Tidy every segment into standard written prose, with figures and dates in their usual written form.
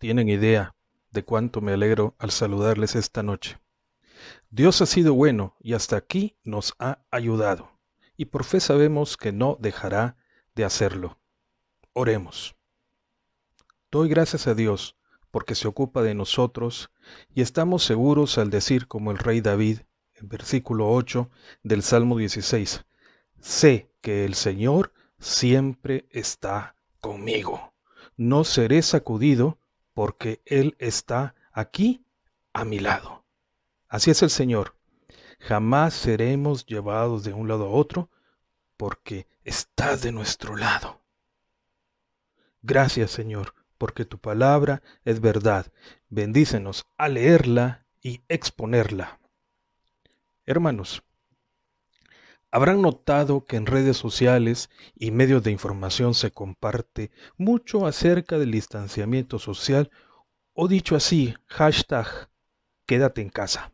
tienen idea de cuánto me alegro al saludarles esta noche. Dios ha sido bueno y hasta aquí nos ha ayudado, y por fe sabemos que no dejará de hacerlo. Oremos. Doy gracias a Dios porque se ocupa de nosotros y estamos seguros al decir como el rey David, en versículo 8 del Salmo 16, sé que el Señor siempre está conmigo. No seré sacudido porque Él está aquí a mi lado. Así es el Señor. Jamás seremos llevados de un lado a otro porque está de nuestro lado. Gracias, Señor, porque tu palabra es verdad. Bendícenos a leerla y exponerla. Hermanos, habrán notado que en redes sociales y medios de información se comparte mucho acerca del distanciamiento social o dicho así, hashtag quédate en casa.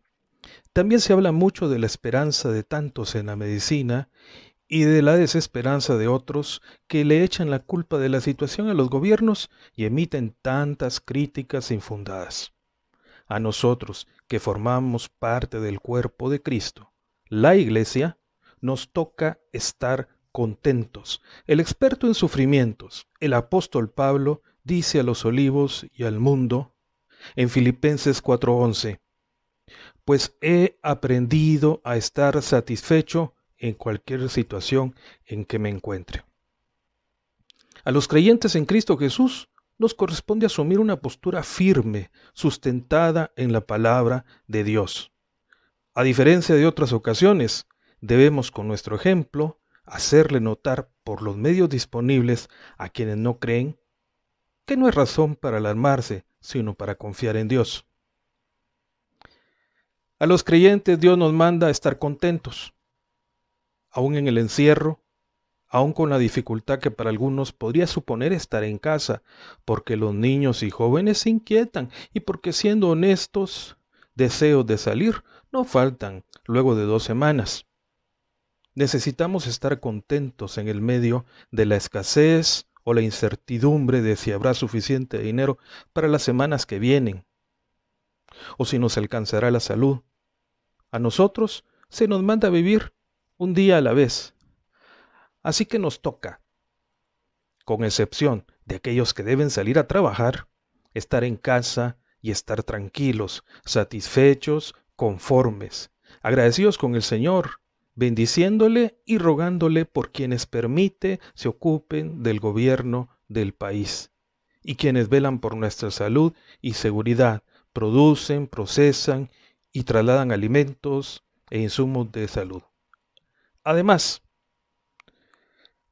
También se habla mucho de la esperanza de tantos en la medicina y de la desesperanza de otros que le echan la culpa de la situación a los gobiernos y emiten tantas críticas infundadas. A nosotros, que formamos parte del cuerpo de Cristo, la Iglesia, nos toca estar contentos. El experto en sufrimientos, el apóstol Pablo, dice a los olivos y al mundo, en Filipenses 4:11, pues he aprendido a estar satisfecho en cualquier situación en que me encuentre. A los creyentes en Cristo Jesús nos corresponde asumir una postura firme, sustentada en la palabra de Dios. A diferencia de otras ocasiones, debemos con nuestro ejemplo hacerle notar por los medios disponibles a quienes no creen que no es razón para alarmarse, sino para confiar en Dios. A los creyentes Dios nos manda a estar contentos, aún en el encierro, aún con la dificultad que para algunos podría suponer estar en casa, porque los niños y jóvenes se inquietan y porque siendo honestos, deseos de salir no faltan luego de 2 semanas. Necesitamos estar contentos en el medio de la escasez o la incertidumbre de si habrá suficiente dinero para las semanas que vienen, o si nos alcanzará la salud. A nosotros se nos manda vivir un día a la vez. Así que nos toca, con excepción de aquellos que deben salir a trabajar, estar en casa y estar tranquilos, satisfechos, conformes, agradecidos con el Señor, bendiciéndole y rogándole por quienes permite se ocupen del gobierno del país y quienes velan por nuestra salud y seguridad, producen, procesan y trasladan alimentos e insumos de salud. Además,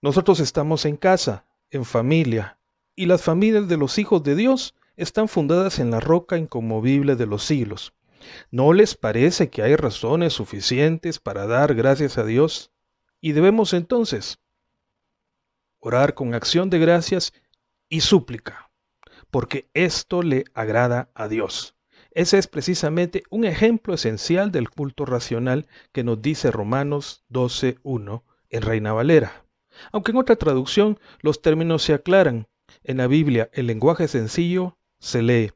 nosotros estamos en casa, en familia, y las familias de los hijos de Dios están fundadas en la roca inconmovible de los siglos. ¿No les parece que hay razones suficientes para dar gracias a Dios? Y debemos entonces orar con acción de gracias y súplica, porque esto le agrada a Dios. Ese es precisamente un ejemplo esencial del culto racional que nos dice Romanos 12:1 en Reina Valera. Aunque en otra traducción los términos se aclaran, en la Biblia el lenguaje sencillo se lee: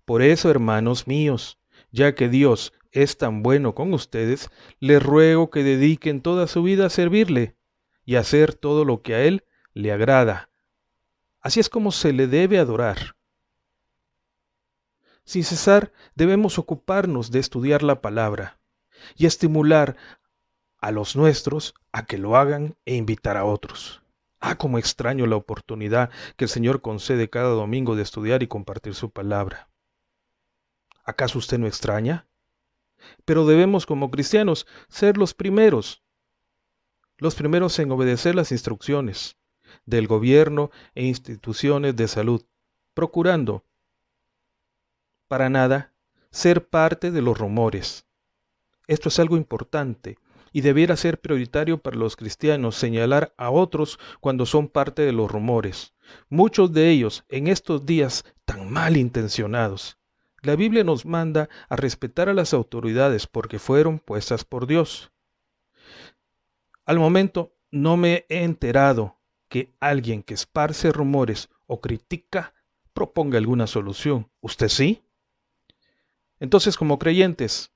por eso, hermanos míos, ya que Dios es tan bueno con ustedes, les ruego que dediquen toda su vida a servirle y a hacer todo lo que a Él le agrada. Así es como se le debe adorar. Sin cesar debemos ocuparnos de estudiar la palabra y estimular a los nuestros a que lo hagan e invitar a otros. Cómo extraño la oportunidad que el Señor concede cada domingo de estudiar y compartir su palabra. ¿Acaso usted no extraña? Pero debemos como cristianos ser los primeros en obedecer las instrucciones del gobierno e instituciones de salud, procurando, para nada, ser parte de los rumores. Esto es algo importante y debiera ser prioritario para los cristianos señalar a otros cuando son parte de los rumores, muchos de ellos en estos días tan malintencionados. La Biblia nos manda a respetar a las autoridades porque fueron puestas por Dios. Al momento no me he enterado que alguien que esparce rumores o critica proponga alguna solución. ¿Usted sí? Entonces, como creyentes,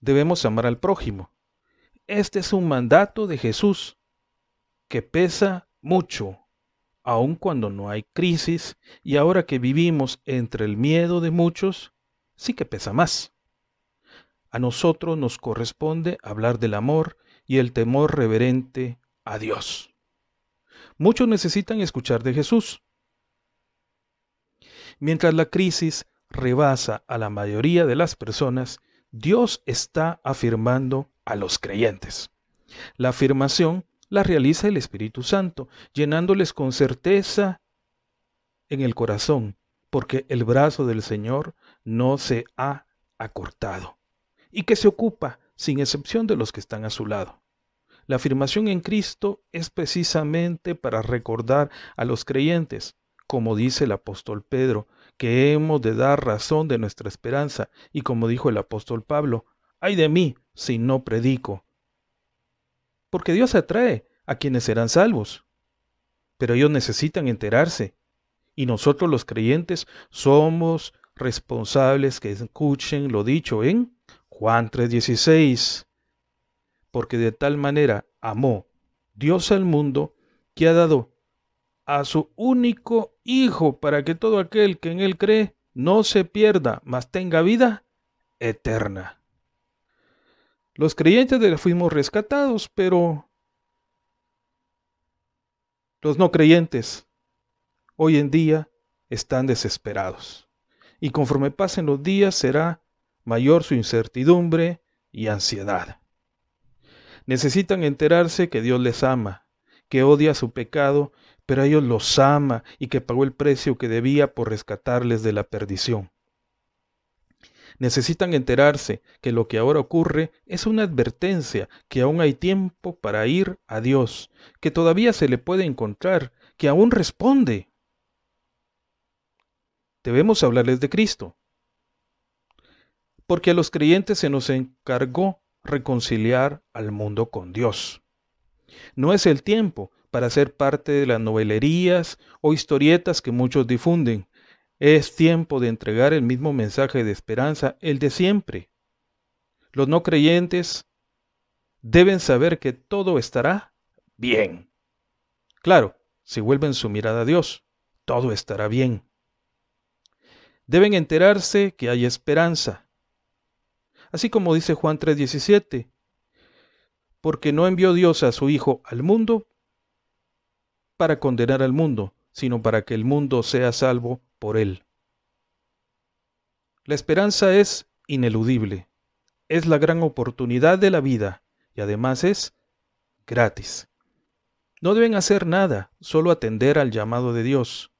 debemos amar al prójimo. Este es un mandato de Jesús que pesa mucho, aun cuando no hay crisis, y ahora que vivimos entre el miedo de muchos, sí que pesa más. A nosotros nos corresponde hablar del amor y el temor reverente a Dios. Muchos necesitan escuchar de Jesús. Mientras la crisis rebasa a la mayoría de las personas, Dios está afirmando a los creyentes. La afirmación la realiza el Espíritu Santo, llenándoles con certeza en el corazón, porque el brazo del Señor no se ha acortado, y que se ocupa, sin excepción, de los que están a su lado. La afirmación en Cristo es precisamente para recordar a los creyentes, como dice el apóstol Pedro, que hemos de dar razón de nuestra esperanza, y como dijo el apóstol Pablo, ay de mí si no predico. Porque Dios atrae a quienes serán salvos, pero ellos necesitan enterarse, y nosotros los creyentes somos responsables que escuchen lo dicho en Juan 3:16. Porque de tal manera amó Dios al mundo que ha dado a su único Hijo para que todo aquel que en Él cree no se pierda, mas tenga vida eterna. Los creyentes fuimos rescatados, pero los no creyentes hoy en día están desesperados. Y conforme pasen los días será mayor su incertidumbre y ansiedad. Necesitan enterarse que Dios les ama, que odia su pecado, pero a ellos los ama y que pagó el precio que debía por rescatarles de la perdición. Necesitan enterarse que lo que ahora ocurre es una advertencia, que aún hay tiempo para ir a Dios, que todavía se le puede encontrar, que aún responde. Debemos hablarles de Cristo, porque a los creyentes se nos encargó reconciliar al mundo con Dios. No es el tiempo para ser parte de las novelerías o historietas que muchos difunden. Es tiempo de entregar el mismo mensaje de esperanza, el de siempre. Los no creyentes deben saber que todo estará bien. Claro, si vuelven su mirada a Dios, todo estará bien. Deben enterarse que hay esperanza. Así como dice Juan 3:17, porque no envió Dios a su Hijo al mundo para condenar al mundo, sino para que el mundo sea salvo por él. La esperanza es ineludible, es la gran oportunidad de la vida y además es gratis. No deben hacer nada, solo atender al llamado de Dios.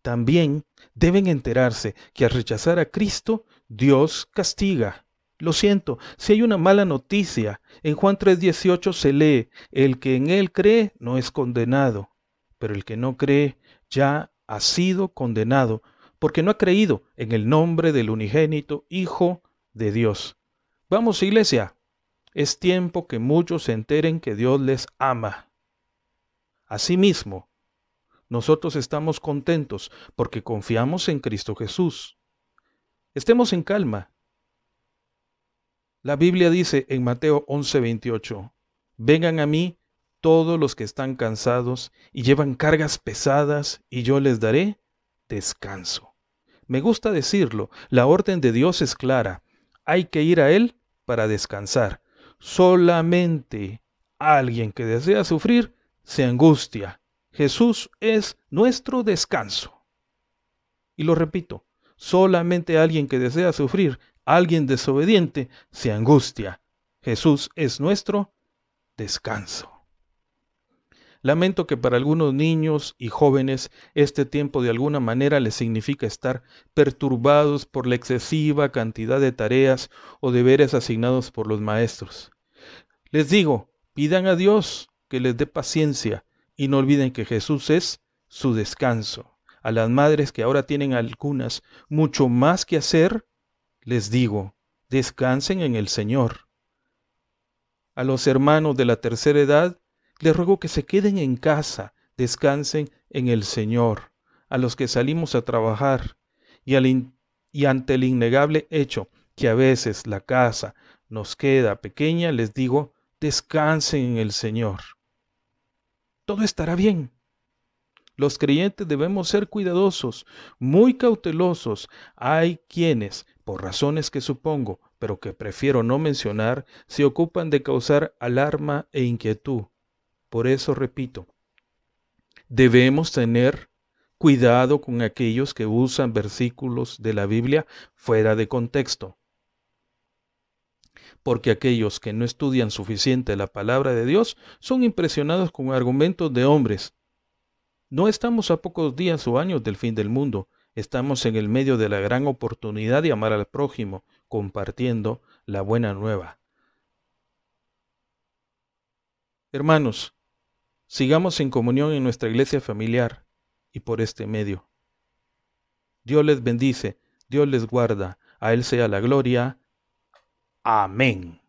También deben enterarse que al rechazar a Cristo, Dios castiga. Lo siento, si hay una mala noticia, en Juan 3:18 se lee, el que en él cree no es condenado, pero el que no cree ya ha sido condenado, porque no ha creído en el nombre del unigénito Hijo de Dios. Vamos, iglesia, es tiempo que muchos se enteren que Dios les ama. Asimismo, nosotros estamos contentos porque confiamos en Cristo Jesús. Estemos en calma. La Biblia dice en Mateo 11:28, vengan a mí todos los que están cansados y llevan cargas pesadas y yo les daré descanso. Me gusta decirlo, la orden de Dios es clara. Hay que ir a Él para descansar. Solamente alguien que desea sufrir se angustia. Jesús es nuestro descanso. Y lo repito, solamente alguien que desea sufrir, alguien desobediente, se angustia. Jesús es nuestro descanso. Lamento que para algunos niños y jóvenes este tiempo de alguna manera les significa estar perturbados por la excesiva cantidad de tareas o deberes asignados por los maestros. Les digo, pidan a Dios que les dé paciencia y no olviden que Jesús es su descanso. A las madres que ahora tienen algunas mucho más que hacer, les digo, descansen en el Señor. A los hermanos de la tercera edad, les ruego que se queden en casa, descansen en el Señor. a los que salimos a trabajar y ante el innegable hecho que a veces la casa nos queda pequeña, les digo, descansen en el Señor. Todo estará bien. Los creyentes debemos ser cuidadosos, muy cautelosos. Hay quienes, por razones que supongo, pero que prefiero no mencionar, se ocupan de causar alarma e inquietud. Por eso repito, debemos tener cuidado con aquellos que usan versículos de la Biblia fuera de contexto, porque aquellos que no estudian suficiente la palabra de Dios son impresionados con argumentos de hombres. No estamos a pocos días o años del fin del mundo, estamos en el medio de la gran oportunidad de amar al prójimo, compartiendo la buena nueva. Hermanos, sigamos en comunión en nuestra iglesia familiar y por este medio. Dios les bendice, Dios les guarda, a Él sea la gloria. Amén.